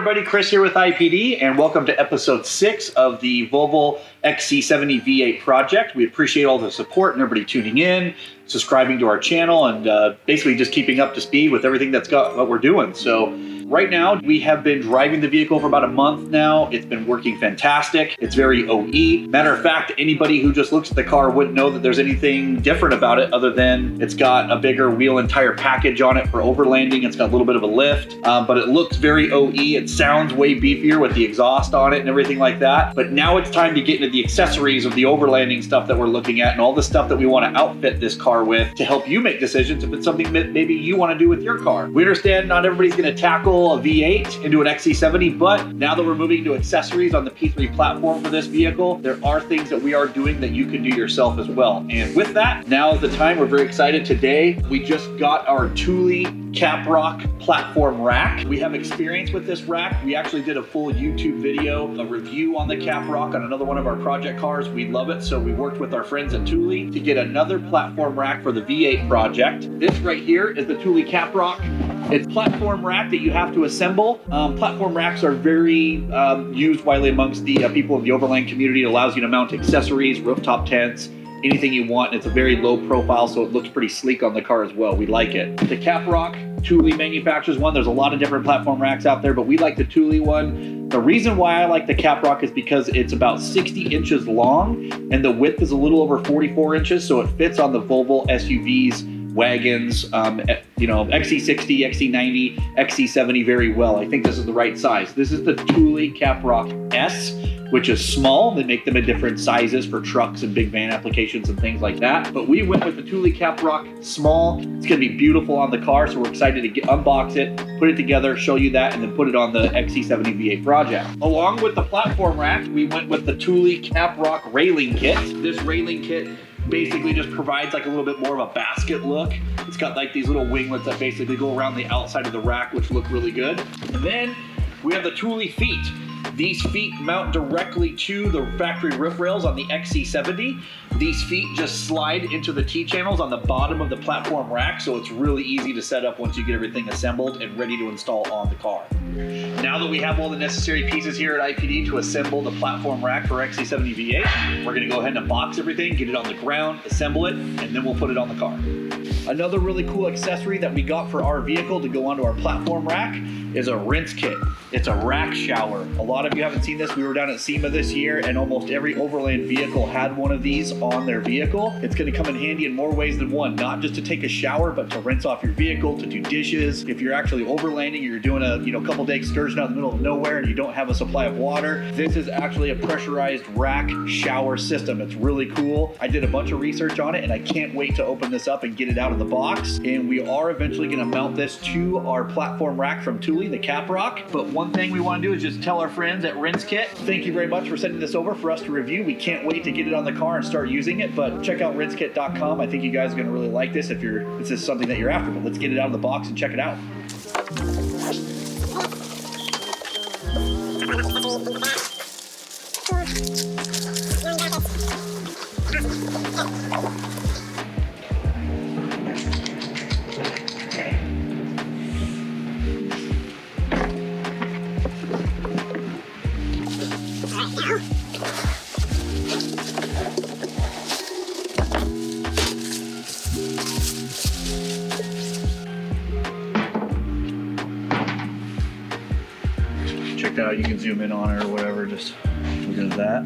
everybody, Chris here with IPD, and welcome to episode 6 of the Volvo XC70 V8 project. We appreciate all the support and everybody tuning in, subscribing to our channel, and basically just keeping up to speed with everything that's got what we're doing. So right now, we have been driving the vehicle for about a month now. It's been working fantastic. It's very OE. Matter of fact, anybody who just looks at the car wouldn't know that there's anything different about it other than it's got a bigger wheel and tire package on it for overlanding. It's got a little bit of a lift, but it looks very OE. It sounds way beefier with the exhaust on it and everything like that. But now it's time to get into the accessories of the overlanding stuff that we're looking at and all the stuff that we want to outfit this car with to help you make decisions if it's something that maybe you want to do with your car. We understand not everybody's going to tackle a V8 into an XC70, but now that we're moving to accessories on the P3 platform for this vehicle, there are things that we are doing that you can do yourself as well. And with that, now is the time. We're very excited. Today, we just got our Thule Caprock platform rack. We have experience with this rack. We actually did a full YouTube video, a review on the Caprock on another one of our project cars. We love it, so we worked with our friends at Thule to get another platform rack for the V8 project. This right here is the Thule Caprock. It's a platform rack that you have to assemble. Platform racks are very used widely amongst the people in the Overland community. It allows you to mount accessories, rooftop tents, anything you want. It's a very low profile, so it looks pretty sleek on the car as well. We like it. The Caprock, Thule manufactures one. There's a lot of different platform racks out there, but we like the Thule one. The reason why I like the Caprock is because it's about 60 inches long and the width is a little over 44 inches, so it fits on the Volvo SUVs, wagons, XC60, XC90, XC70 very well. I think this is the right size. This is the Thule Caprock S, which is small. They make them in different sizes for trucks and big van applications and things like that. But we went with the Thule Caprock small. It's gonna be beautiful on the car, so we're excited to unbox it, put it together, show you that, and then put it on the XC70 V8 project. Along with the platform rack, we went with the Thule Caprock railing kit. This railing kit basically just provides like a little bit more of a basket look. It's got like these little winglets that basically go around the outside of the rack, which look really good. And then we have the Thule feet. These feet mount directly to the factory roof rails on the XC70. These feet just slide into the T-channels on the bottom of the platform rack, so it's really easy to set up once you get everything assembled and ready to install on the car. Now that we have all the necessary pieces here at IPD to assemble the platform rack for XC70 V8, we're gonna go ahead and box everything, get it on the ground, assemble it, and then we'll put it on the car. Another really cool accessory that we got for our vehicle to go onto our platform rack is a Rins Kit. It's a rack shower. A lot of you haven't seen this. We were down at SEMA this year and almost every Overland vehicle had one of these on their vehicle. It's gonna come in handy in more ways than one, not just to take a shower, but to rinse off your vehicle, to do dishes. If you're actually overlanding, you're doing a couple day excursion out in the middle of nowhere and you don't have a supply of water, this is actually a pressurized rack shower system. It's really cool. I did a bunch of research on it and I can't wait to open this up and get it out of the box. And we are eventually gonna mount this to our platform rack from Thule, the Caprock. But one thing we wanna do is just tell our friends at Rins Kit, thank you very much for sending this over for us to review. We can't wait to get it on the car and start using it, but check out rinskit.com. I think you guys are gonna really like this if this is something that you're after, but let's get it out of the box and check it out. Check that out, you can zoom in on it or whatever, just look at that.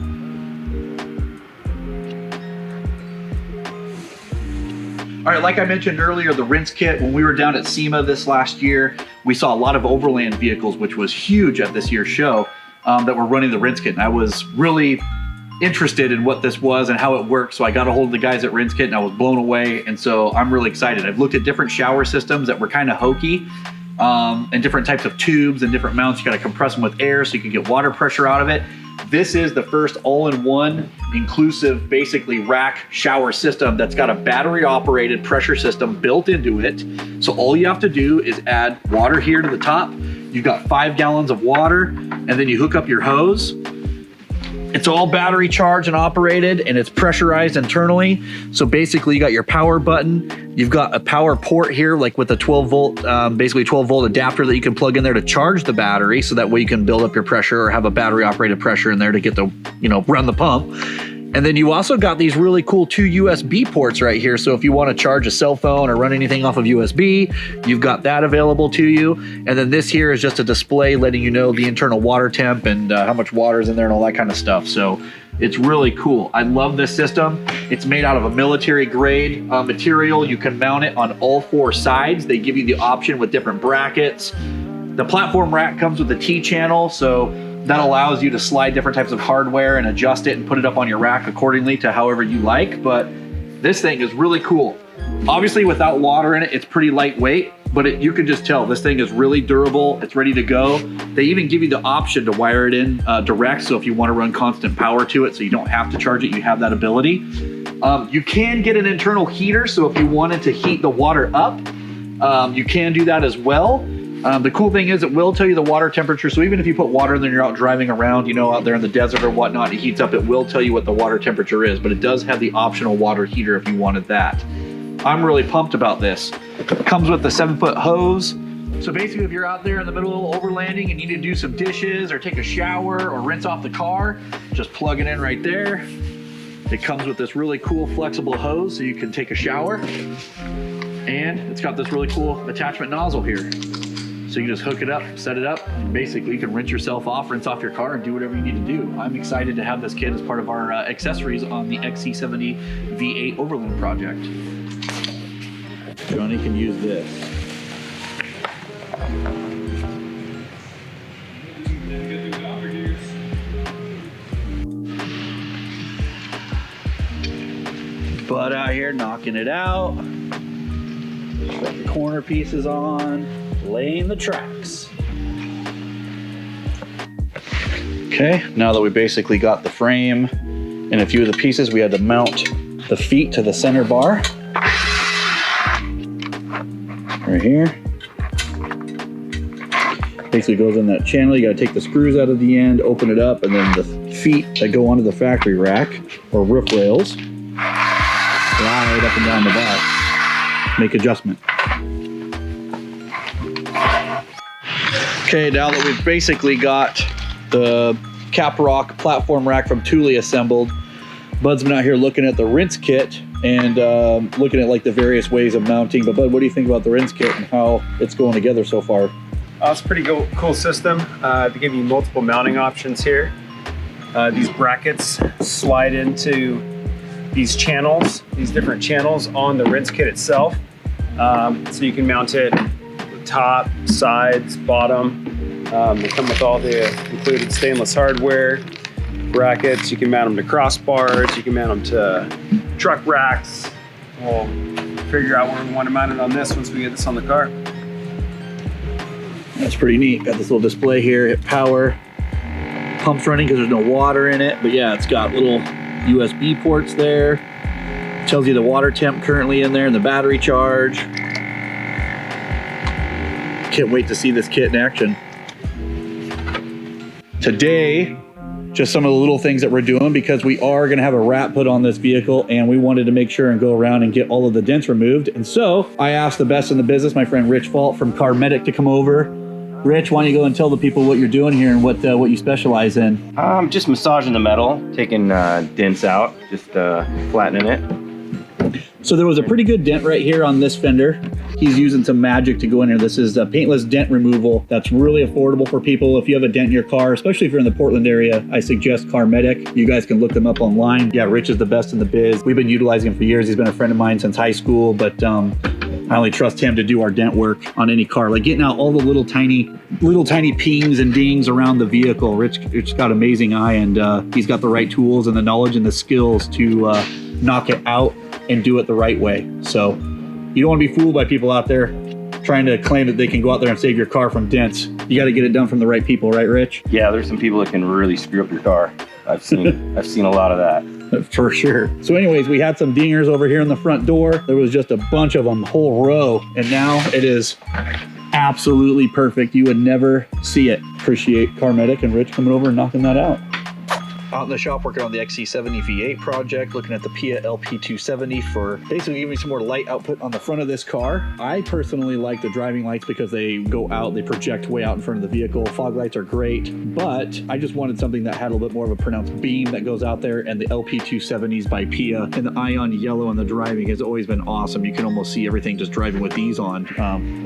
All right, like I mentioned earlier, the Rins Kit, when we were down at SEMA this last year, we saw a lot of Overland vehicles, which was huge at this year's show, that were running the Rins Kit. And I was really interested in what this was and how it worked. So I got a hold of the guys at Rins Kit and I was blown away. And so I'm really excited. I've looked at different shower systems that were kind of hokey, and different types of tubes and different mounts. You got to compress them with air so you can get water pressure out of it. This is the first all-in-one inclusive, basically rack shower system that's got a battery operated pressure system built into it. So all you have to do is add water here to the top. You've got 5 gallons of water, and then you hook up your hose. It's all battery charged and operated, and it's pressurized internally. So basically you got your power button. You've got a power port here, like with a 12 volt, basically 12 volt adapter that you can plug in there to charge the battery. So that way you can build up your pressure or have a battery operated pressure in there to get the, you know, run the pump. And then you also got these really cool 2 USB ports right here. So if you want to charge a cell phone or run anything off of USB, you've got that available to you. And then this here is just a display letting you know the internal water temp and how much water is in there and all that kind of stuff. So it's really cool. I love this system. It's made out of a military grade material. You can mount it on all 4 sides. They give you the option with different brackets. The platform rack comes with a T-channel, so that allows you to slide different types of hardware and adjust it and put it up on your rack accordingly to however you like. But this thing is really cool. Obviously without water in it, it's pretty lightweight, but you can just tell this thing is really durable. It's ready to go. They even give you the option to wire it in direct. So if you want to run constant power to it, so you don't have to charge it, you have that ability. You can get an internal heater. So if you wanted to heat the water up, you can do that as well. The cool thing is it will tell you the water temperature. So even if you put water in there and you're out driving around, you know, out there in the desert or whatnot, it heats up, it will tell you what the water temperature is, but it does have the optional water heater if you wanted that. I'm really pumped about this. It comes with the 7-foot hose. So basically if you're out there in the middle of overlanding and you need to do some dishes or take a shower or rinse off the car, just plug it in right there. It comes with this really cool flexible hose so you can take a shower. And it's got this really cool attachment nozzle here. So you can just hook it up, set it up, and basically you can rinse yourself off, rinse off your car, and do whatever you need to do. I'm excited to have this kit as part of our accessories on the XC70 V8 Overland project. Johnny can use this. Bud out here knocking it out. Got the corner pieces on. Laying the tracks. Okay, now that we basically got the frame and a few of the pieces, we had to mount the feet to the center bar. Right here. Basically goes in that channel. You gotta take the screws out of the end, open it up, and then the feet that go onto the factory rack or roof rails slide up and down the back. Make adjustment. Okay, now that we've basically got the Caprock platform rack from Thule assembled, Bud's been out here looking at the Rins Kit and looking at like the various ways of mounting. But Bud, what do you think about the Rins Kit and how it's going together so far? It's a pretty cool system. They give you multiple mounting options here. These brackets slide into these channels, these different channels on the Rins Kit itself. So you can mount it top, sides, bottom. They come with all the included stainless hardware, brackets. You can mount them to crossbars. You can mount them to truck racks. We'll figure out where we want to mount it on this once we get this on the car. That's pretty neat. Got this little display here, hit power. Pump's running because there's no water in it, but yeah, it's got little USB ports there. Tells you the water temp currently in there and the battery charge. Can't wait to see this kit in action. Today, just some of the little things that we're doing because we are going to have a wrap put on this vehicle and we wanted to make sure and go around and get all of the dents removed. And so I asked the best in the business, my friend Rich Fault from Carmedic, to come over. Rich, why don't you go and tell the people what you're doing here and what you specialize in? Just massaging the metal, taking dents out, just flattening it. So there was a pretty good dent right here on this fender. He's using some magic to go in here. This is a paintless dent removal that's really affordable for people. If you have a dent in your car, especially if you're in the Portland area, I suggest Carmedic. You guys can look them up online. Yeah, Rich is the best in the biz. We've been utilizing him for years. He's been a friend of mine since high school, but I only trust him to do our dent work on any car, like getting out all the little tiny pings and dings around the vehicle. Rich's got an amazing eye, and he's got the right tools and the knowledge and the skills to knock it out and do it the right way. So you don't want to be fooled by people out there trying to claim that they can go out there and save your car from dents. You got to get it done from the right people, right, Rich? Yeah, there's some people that can really screw up your car. I've seen a lot of that. For sure. So anyways, we had some dingers over here in the front door. There was just a bunch of them, whole row. And now it is absolutely perfect. You would never see it. Appreciate Carmedic and Rich coming over and knocking that out. Out in the shop working on the XC70 V8 project, looking at the PIA LP270 for basically giving me some more light output on the front of this car. I personally like the driving lights because they go out, they project way out in front of the vehicle. Fog lights are great, but I just wanted something that had a little bit more of a pronounced beam that goes out there, and the LP270s by PIA and the ion yellow on the driving has always been awesome. You can almost see everything just driving with these on,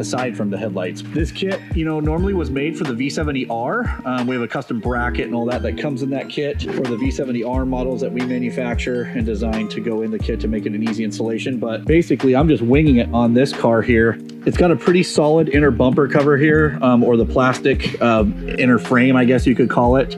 aside from the headlights. This kit, you know, normally was made for the V70R. We have a custom bracket and all that comes in that kit for the V70R models that we manufacture and design to go in the kit to make it an easy installation. But basically, I'm just winging it on this car here. It's got a pretty solid inner bumper cover here, or the plastic inner frame, I guess you could call it,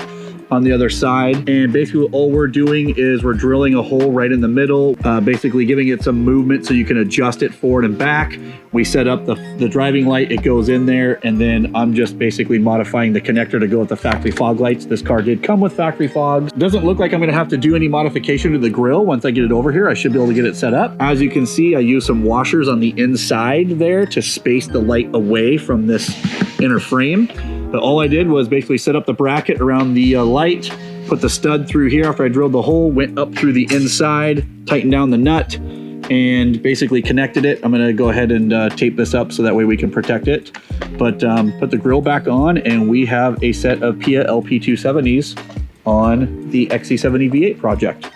on the other side. And basically all we're doing is we're drilling a hole right in the middle, basically giving it some movement so you can adjust it forward and back. We set up the driving light, it goes in there, and then I'm just basically modifying the connector to go with the factory fog lights. This car did come with factory fogs. Doesn't look like I'm gonna have to do any modification to the grille. Once I get it over here, I should be able to get it set up. As you can see, I use some washers on the inside there to space the light away from this inner frame. But all I did was basically set up the bracket around the light, put the stud through here after I drilled the hole, went up through the inside, tightened down the nut, and basically connected it. I'm gonna go ahead and tape this up so that way we can protect it. But put the grill back on, and we have a set of PIA LP270s on the XC70 V8 project.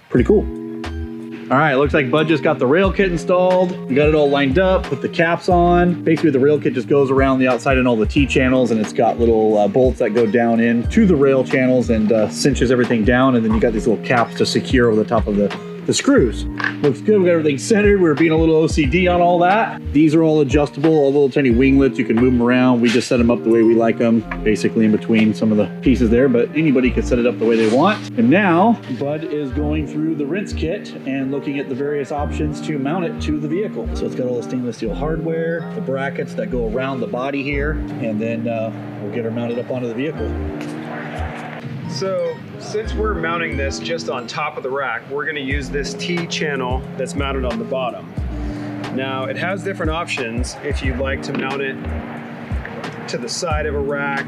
Pretty cool. All right, looks like Bud just got the rail kit installed. We got it all lined up, put the caps on. Basically, the rail kit just goes around the outside and all the T-channels, and it's got little bolts that go down into the rail channels and cinches everything down, and then you got these little caps to secure over the top of the screws. Looks good, we got everything centered. We were being a little OCD on all that. These are all adjustable, all the little tiny winglets. You can move them around. We just set them up the way we like them, basically in between some of the pieces there, but anybody can set it up the way they want. And now, Bud is going through the Rins Kit and looking at the various options to mount it to the vehicle. So it's got all the stainless steel hardware, the brackets that go around the body here, and then we'll get her mounted up onto the vehicle. So since we're mounting this just on top of the rack, we're going to use this T-channel that's mounted on the bottom. Now it has different options if you'd like to mount it to the side of a rack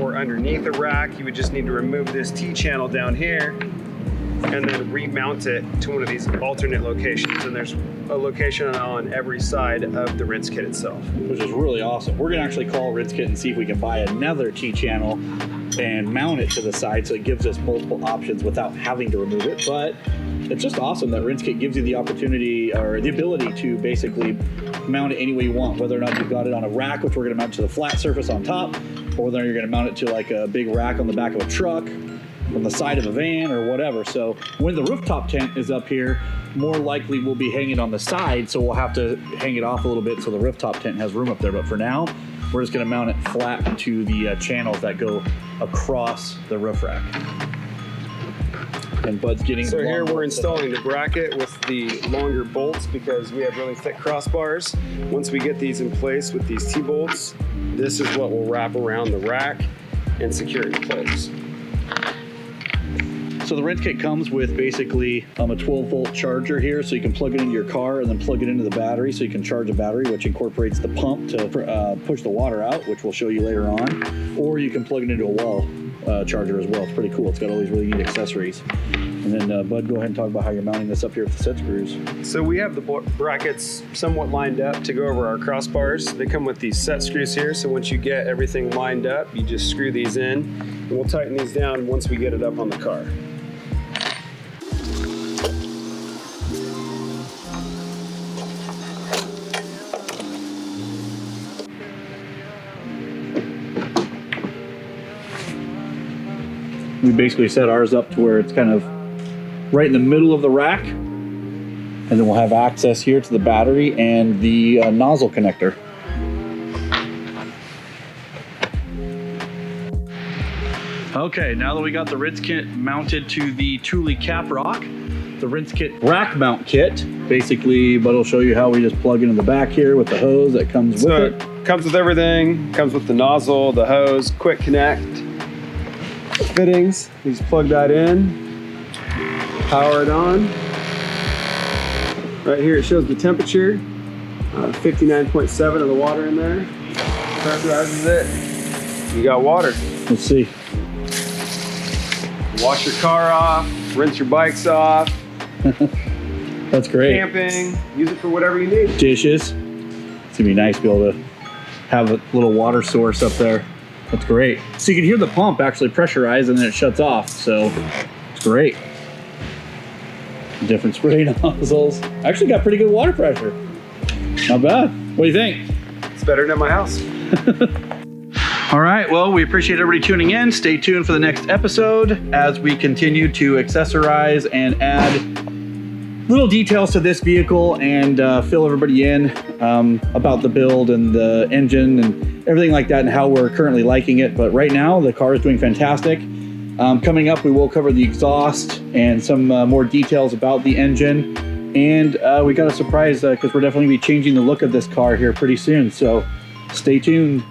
or underneath a rack. You would just need to remove this T-channel down here and then remount it to one of these alternate locations. And there's a location on every side of the Rins Kit itself. Which is really awesome. We're gonna actually call Rins Kit and see if we can buy another T-channel and mount it to the side so it gives us multiple options without having to remove it. But it's just awesome that Rins Kit gives you the opportunity or the ability to basically mount it any way you want, whether or not you've got it on a rack, which we're gonna mount to the flat surface on top, or whether you're gonna mount it to like a big rack on the back of a truck, from the side of a van or whatever. So when the rooftop tent is up here, more likely we'll be hanging on the side, so we'll have to hang it off a little bit so the rooftop tent has room up there. But for now, we're just gonna mount it flat to the channels that go across the roof rack. And Bud's getting so here we're installing the bracket with the longer bolts because we have really thick crossbars. Once we get these in place with these T-bolts, this is what will wrap around the rack and secure it in place. So the Rins Kit comes with basically a 12-volt charger here, so you can plug it into your car and then plug it into the battery so you can charge a battery, which incorporates the pump to push the water out, which we'll show you later on. Or you can plug it into a wall charger as well. It's pretty cool. It's got all these really neat accessories. And then Bud, go ahead and talk about how you're mounting this up here with the set screws. So we have the brackets somewhat lined up to go over our crossbars. They come with these set screws here, so once you get everything lined up, you just screw these in, and we'll tighten these down once we get it up on the car. We basically set ours up to where it's kind of right in the middle of the rack, and then we'll have access here to the battery and the nozzle connector. Okay, now that we got the Rins Kit mounted to the Thule Caprock, the Rins Kit rack mount kit, basically, Bud will show you how we just plug into the back here with the hose that comes with it. Comes with everything, comes with the nozzle, the hose, quick connect, fittings. You just plug that in, power it on. Right here it shows the temperature, 59.7 of the water in there. Pressurizes it, you got water. Let's see. wash your car off, rinse your bikes off. That's great. Camping, use it for whatever you need. Dishes. It's gonna be nice to be able to have a little water source up there. That's great. So you can hear the pump actually pressurize and then it shuts off. So it's great. Different spray nozzles. Actually got pretty good water pressure. Not bad. What do you think? It's better than at my house. All right, well, we appreciate everybody tuning in. Stay tuned for the next episode as we continue to accessorize and add little details to this vehicle and fill everybody in about the build and the engine and everything like that and how we're currently liking it. But right now, the car is doing fantastic. Coming up, we will cover the exhaust and some more details about the engine. And we got a surprise because we're definitely going to be changing the look of this car here pretty soon. So stay tuned.